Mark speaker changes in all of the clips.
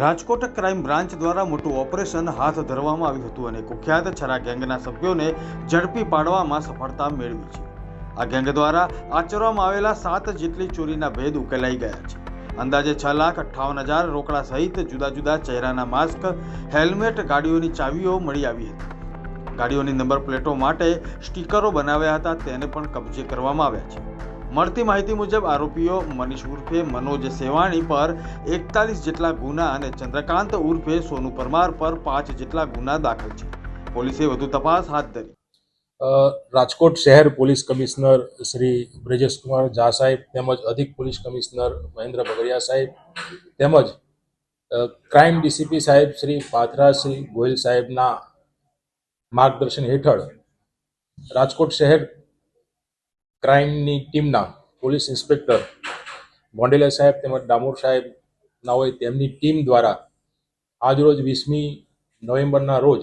Speaker 1: Rajkot crime branch દ્વારા મોટું operation હાથ ધરવામાં આવ્યું હતું અને કુખ્યાત છરા ગેંગના સભ્યોને ઝડપી પાડવામાં સફળતા મેળવી છે। આ ગેંગ દ્વારા આચરવામાં આવેલા 7 જેટલી ચોરીના ભેદ ઉકેલાઈ ગયા છે। અંદાજે 6,58,000 રોકડા સહિત જુદા જુદા ચહેરાના માસ્ક, હેલ્મેટ, ગાડીઓની ચાવીઓ મળી આવી હતી। ગાડીઓની નંબર પ્લેટો માટે સ્ટીકરો બનાવ્યા હતા, તેને પણ કબજે કરવામાં આવ્યા છે। મળતી માહિતી મુજબ આરોપીઓ મનીષ ઉર્ફે મનોજ સેવાણી પર 41 જેટલા ગુના અને ચંદ્રકાંત ઉર્ફે સોનુ પરમાર પર 5 જેટલા ગુના દાખલ છે। પોલીસે વધુ તપાસ હાથ ધરી।
Speaker 2: રાજકોટ શહેર પોલીસ કમિશનર શ્રી બ્રિજેશ કુમાર ઝા સાહેબ તેમજ અધિક પોલીસ કમિશનર મહેન્દ્ર બગડિયા સાહેબ તેમજ ક્રાઇમ ડીસીપી સાહેબ શ્રી પાથરાસિંહ ગોહિલ સાહેબના માર્ગદર્શન હેઠળ રાજકોટ શહેર ક્રાઇમની ટીમના પોલીસ ઇન્સ્પેક્ટર ગોંડેલા સાહેબ તેમજ ડામોર સાહેબના હોય તેમની ટીમ દ્વારા આજરોજ 20મી નવેમ્બરના રોજ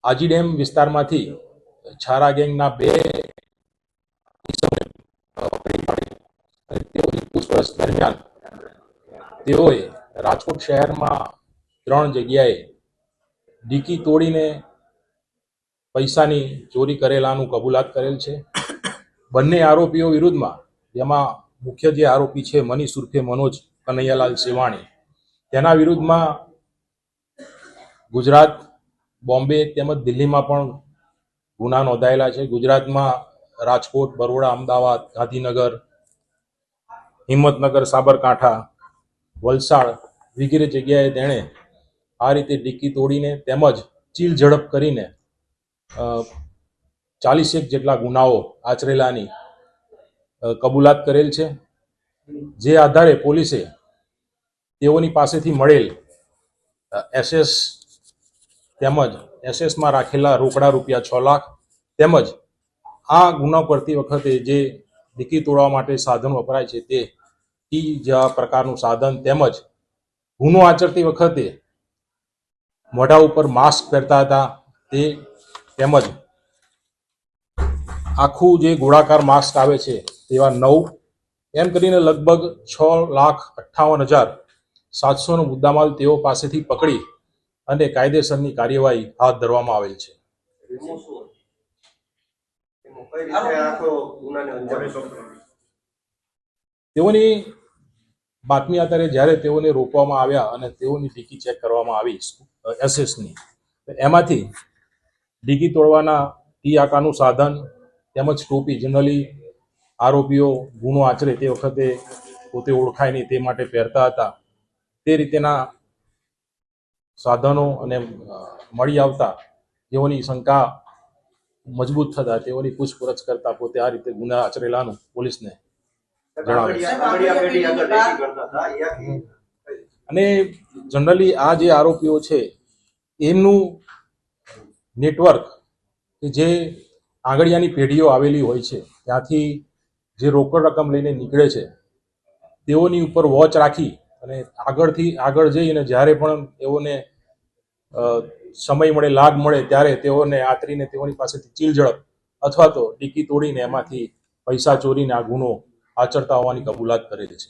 Speaker 2: આજી ડેમ વિસ્તારમાંથી છારા ગેંગના 2 તેઓની પૂછપરછ દરમિયાન તેઓએ રાજકોટ શહેરમાં 3 જગ્યાએ ડીકી તોડીને પૈસાની ચોરી કરેલાનું કબૂલાત કરેલ છે। બંને આરોપીઓ વિરુદ્ધમાં, જેમાં મુખ્ય જે આરોપી છે મનીષ ઉર્ફે મનોજ કનૈયાલાલ સેવાણી, તેના વિરુદ્ધમાં ગુજરાત, બોમ્બે તેમજ દિલ્હીમાં પણ ગુના નોંધાયેલા છે। ગુજરાતમાં રાજકોટ, બરોડા, અમદાવાદ, ગાંધીનગર, હિંમતનગર, સાબરકાંઠા, વલસાડ વગેરે જગ્યાએ તેણે આ રીતે ડિક્કી તોડીને તેમજ ચીલ ઝડપ કરીને 41 જેટલા ગુનાઓ આચરેલાની કબૂલાત કરેલ છે। જે આધારે પોલીસે તેઓની પાસેથી મળેલ એસએસ તેમજ એસએસમાં રાખેલા રોકડા રૂપિયા 6 લાખ તેમજ આ ગુનો કરતી વખતે જે ડિક્કી તોડવા માટે સાધન વપરાય છે તે કી જેવા પ્રકારનું સાધન તેમજ ગુનો આચરતી વખતે મોઢા ઉપર માસ્ક પહેરતા હતા તે તેમજ આખું જે ગોળાકાર માસ્ક આવે છે તેવા 9 એમ કરીને લગભગ 6,58,700નો મુદ્દામાલ તેઓ પાસેથી પકડી અને કાયદેસરની કાર્યવાહી હાથ ધરવામાં આવેલ છે। તેઓની બાતમી આધારે જ્યારે તેઓને રોકવામાં આવ્યા અને તેઓની ડિક્કી ચેક કરવામાં આવી એસએસની, એમાંથી ડિક્કી તોડવાના ટી આકારનું સાધન તેમજ ટોપી, જનરલી આરોપીઓ ગુનો આચરે તે વખતે પોતે ઓળખાય નહીં તે માટે પહેરતા હતા, તે રીતેના સાધનો અને મળી આવતા તેઓની શંકા મજબૂત થતા તેઓની પૂછપરછ કરતા પોતે આ રીતે ગુના આચરેલાનું પોલીસને જણાવે છે। અને જનરલી આ જે આરોપીઓ છે એમનું નેટવર્ક કે જે આંગળીયાની પેઢીઓ આવેલી હોય છે ત્યાંથી જે રોકડ રકમ લઈને નીકળે છે તેઓની ઉપર વોચ રાખી અને આગળ જઈ અને જ્યારે પણ તેઓને સમય મળે, લાગ મળે ત્યારે તેઓને આતરીને તેઓની પાસેથી ચીલ ઝડપ અથવા તો ડિક્કી તોડીને એમાંથી પૈસા ચોરીને આ ગુનો આચરતા હોવાની કબૂલાત કરેલી છે।